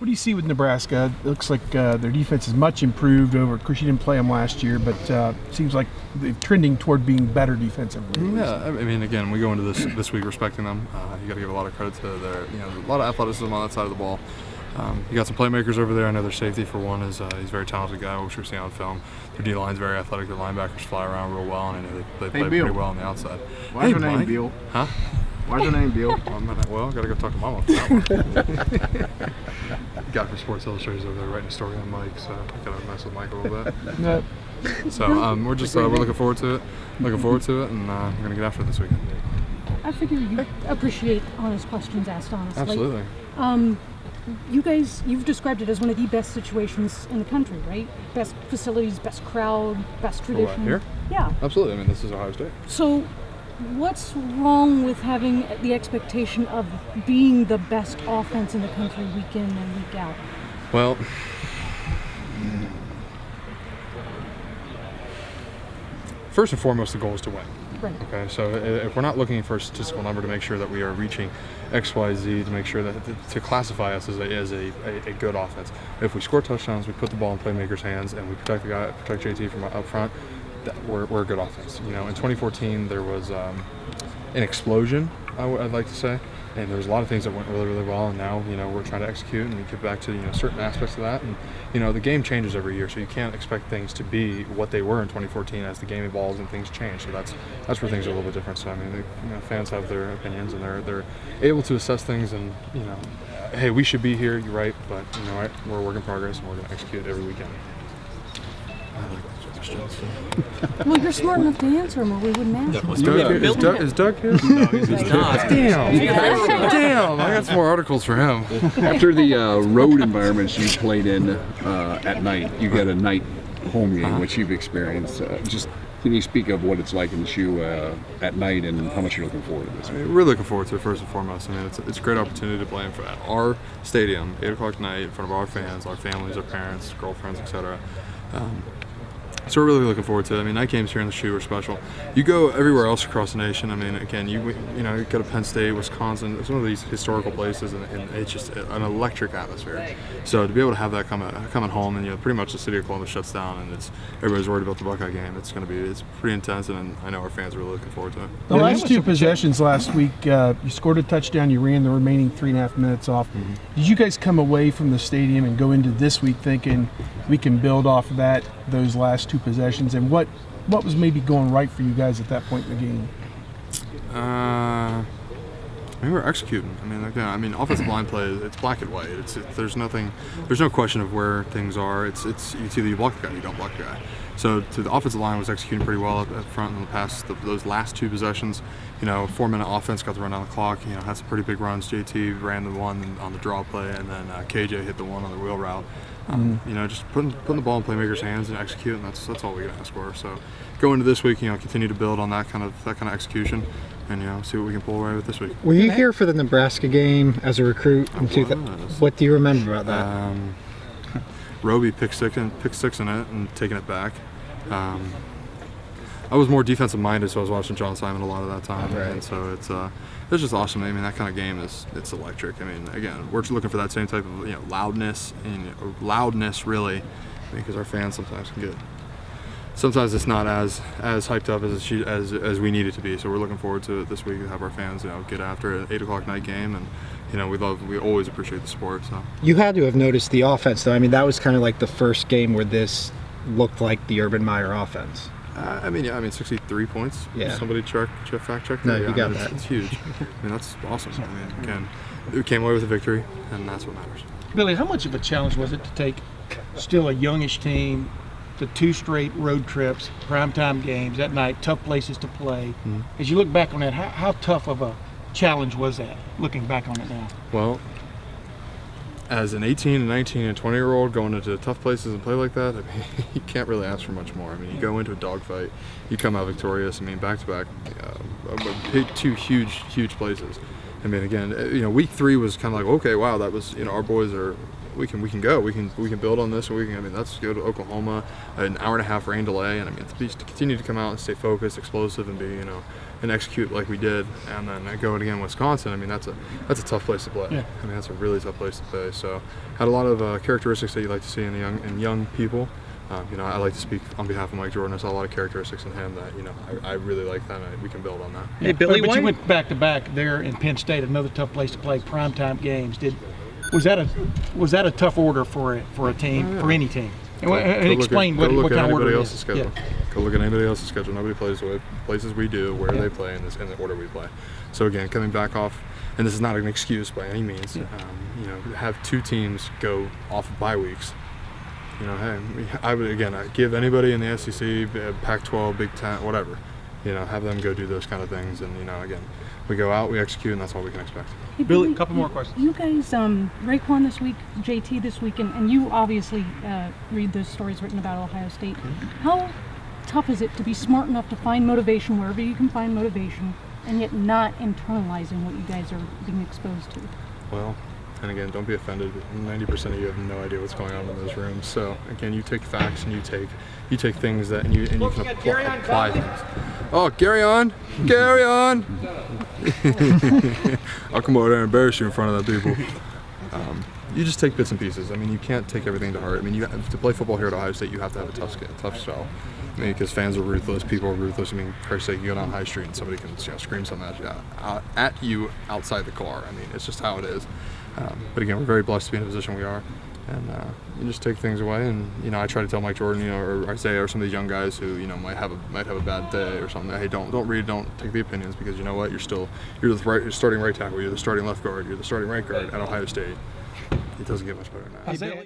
What do you see with Nebraska? It looks like their defense is much improved over. Of course, you didn't play them last year, but seems like they're trending toward being better defensively. Yeah, I mean, again, we go into this week respecting them. You got to give a lot of credit to their, a lot of athleticism on that side of the ball. You got some playmakers over there. I know their safety, for one, is he's a very talented guy, which we've seen on film. Their D-line's very athletic. Their linebackers fly around real well, and I know they play pretty well on the outside. Why's your name Bill? Huh? Why's your name Bill? Well, got to go talk to Mama for that one. Guy from Sports Illustrated over there writing a story on Mike, so I got to mess with Mike a little bit. No. So we're just we're looking forward to it. And we're going to get after it this weekend. I figure you appreciate honest questions asked honestly. Absolutely. You guys, you've described it as one of the best situations in the country, right? Best facilities, best crowd, best tradition. Here? Yeah. Absolutely. I mean, this is Ohio State. So, what's wrong with having the expectation of being the best offense in the country week in and week out? Well, first and foremost, the goal is to win. Right. Okay, so if we're not looking for a statistical number to make sure that we are reaching X, Y, Z, to make sure that to classify us as a good offense, if we score touchdowns, we put the ball in playmakers' hands, and we protect JT from up front, we're a good offense. In 2014 there was an explosion, I'd like to say, and there was a lot of things that went really, really well, and now we're trying to execute and we get back to certain aspects of that, and the game changes every year, so you can't expect things to be what they were in 2014 as the game evolves and things change. So that's where things are a little bit different. So I mean, fans have their opinions and they're able to assess things, and hey, we should be here. You're right, but we're a work in progress, and we're going to execute every weekend. I like those questions. Well, you're smart enough to answer them, or we wouldn't ask them. Is Doug here? No, he's not. Damn! I got some more articles for him. After the road environments you played in at night, you get a night home game, which you've experienced. Just can you speak of what it's like in the shoe at night and how much you're looking forward to this? We're looking forward to it, first and foremost. I mean, it's a great opportunity to play in front of our stadium, 8 o'clock tonight, in front of our fans, our families, our parents, girlfriends, etc. So we're really looking forward to it. I mean, night games here in the shoe are special. You go everywhere else across the nation. I mean, again, you go to Penn State, Wisconsin, some of these historical places, and it's just an electric atmosphere. So to be able to have that coming home, and pretty much the city of Columbus shuts down, and everybody's worried about the Buckeye game. It's pretty intense, and I know our fans are really looking forward to it. The last two possessions last week, you scored a touchdown. You ran the remaining 3.5 minutes off. Mm-hmm. Did you guys come away from the stadium and go into this week thinking we can build off of those last two possessions, and what was maybe going right for you guys at that point in the game? We were executing. I mean, again, offensive line play, it's black and white. There's no question of where things are. It's either you block the guy or you don't block the guy. So the offensive line was executing pretty well up front in the past. Those last two possessions, 4-minute offense, got to run down the clock. Had some pretty big runs. JT ran the one on the draw play, and then KJ hit the one on the wheel route. Just putting the ball in playmakers' hands and execute, and that's all we can ask for. So going into this week, continue to build on that kind of execution, and see what we can pull away with this week. Were you here for the Nebraska game as a recruit? What do you remember about that? Roby pick six in it and taking it back. I was more defensive minded, so I was watching John Simon a lot of that time, right. And so it's just awesome. I mean, that kind of game it's electric. I mean, again, we're just looking for that same type of loudness really, because our fans sometimes can get. Sometimes it's not as hyped up as we need it to be. So we're looking forward to it this week to have our fans get after an 8 o'clock night game, and we always appreciate the sport. So you had to have noticed the offense, though. I mean, that was kind of like the first game where this looked like the Urban Meyer offense. 63 points. Yeah. Somebody fact check. No, you got that. It's huge. That's awesome. Again, we came away with a victory, and that's what matters. Billy, how much of a challenge was it to take still a youngish team to 2 straight road trips, primetime games at night, tough places to play? Mm-hmm. As you look back on that, how tough of a challenge was that, looking back on it now? Well, as an 18 and 19 and 20-year-old going into tough places and play like that, you can't really ask for much more. You go into a dogfight, you come out victorious. Back-to-back, 2 huge places. Again, week 3 was kind of like, okay, wow, that was, our boys are we can go. We can build on this. I mean, let's go to Oklahoma, an hour and a half rain delay, and I mean, to continue to come out and stay focused, explosive, and be and execute like we did, and then go it again, Wisconsin. I mean, that's a tough place to play. Yeah. I mean, that's a really tough place to play. So, had a lot of characteristics that you like to see in young people. I like to speak on behalf of Mike Jordan. I saw a lot of characteristics in him that I really like that, and we can build on that. Hey, Billy, but why- you went back to back there in Penn State, another tough place to play primetime games. Was that a tough order for a team, for any team? And explain what kind of order it is. Schedule. Go look at anybody else's schedule. Nobody plays the places we do, where they play, in the order we play. So again, coming back off, and this is not an excuse by any means. Have two teams go off of bye weeks. Hey, I would give anybody in the SEC, Pac-12, Big Ten, whatever, have them go do those kind of things, and again, we go out, we execute, and that's all we can expect. Hey, Billy, a couple more questions. You guys, Raekwon this week, JT this week, and you obviously read those stories written about Ohio State. How tough is it to be smart enough to find motivation wherever you can find motivation, and yet not internalizing what you guys are being exposed to? Well, and again, don't be offended. 90% of you have no idea what's going on in those rooms. So again, you take facts and you take things that and you can apply things. Oh, Gary on. I'll come over there and embarrass you in front of the people. You just take bits and pieces. I mean, you can't take everything to heart. I mean, to play football here at Ohio State, you have to have a tough spell. I mean, because fans are ruthless, people are ruthless. I mean, for Christ's sake, you go down High Street and somebody can scream something at you outside the car. I mean, it's just how it is. But again, we're very blessed to be in the position we are, and you just take things away. And I try to tell Mike Jordan, or Isaiah, or some of these young guys who might have a bad day or something. Hey, don't take the opinions, because you know what, you're the starting right tackle, you're the starting left guard, you're the starting right guard at Ohio State. It doesn't get much better than that. Isaiah,